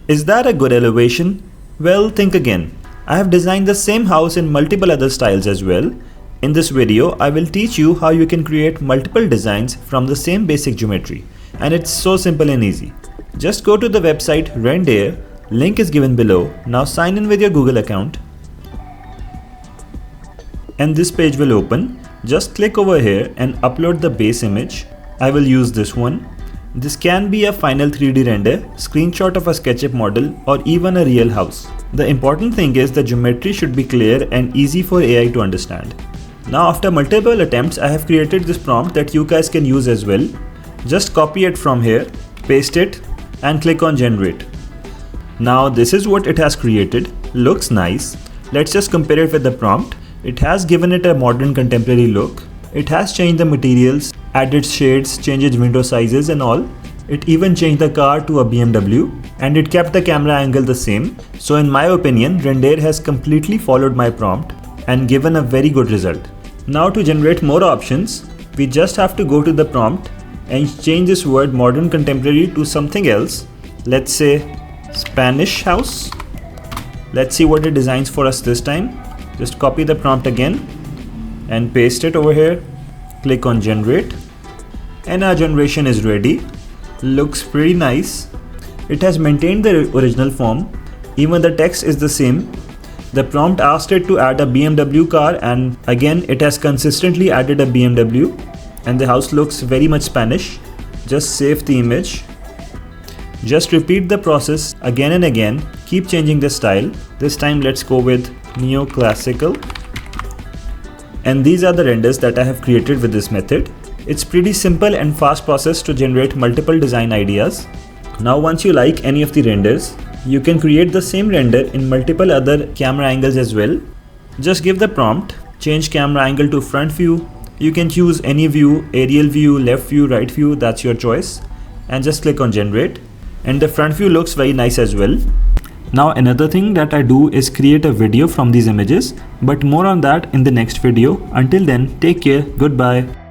Is that a good elevation? Well, think again. I have designed the same house in multiple other styles as well. In this video, I will teach you how you can create multiple designs from the same basic geometry. And it's so simple and easy. Just go to the website Rendair, link is given below. Now sign in with your Google account. And this page will open. Just click over here and upload the base image. I will use this one. This can be a final 3D render, screenshot of a SketchUp model, or even a real house. The important thing is the geometry should be clear and easy for AI to understand. Now after multiple attempts, I have created this prompt that you guys can use as well. Just copy it from here, paste it, and click on generate. Now this is what it has created. Looks nice. Let's just compare it with the prompt. It has given it a modern contemporary look. It has changed the materials, added shades, changed window sizes and all. It even changed the car to a BMW and it kept the camera angle the same. So in my opinion, Rendair has completely followed my prompt and given a very good result. Now to generate more options, we just have to go to the prompt and change this word modern contemporary to something else. Let's say Spanish house. Let's see what it designs for us this time. Just copy the prompt again and paste it over here. Click on generate and our generation is ready. Looks pretty nice. It has maintained the original form. Even the text is the same. The prompt asked it to add a BMW car and again it has consistently added a BMW and the house looks very much Spanish. Just save the image. Just repeat the process again and again. Keep changing the style. This time let's go with neoclassical. And these are the renders that I have created with this method. It's pretty simple and fast process to generate multiple design ideas. Now once you like any of the renders, you can create the same render in multiple other camera angles as well. Just give the prompt, change camera angle to front view. You can choose any view, aerial view, left view, right view, that's your choice. And just click on generate. And the front view looks very nice as well. Now another thing that I do is create a video from these images, but more on that in the next video. Until then, take care, goodbye.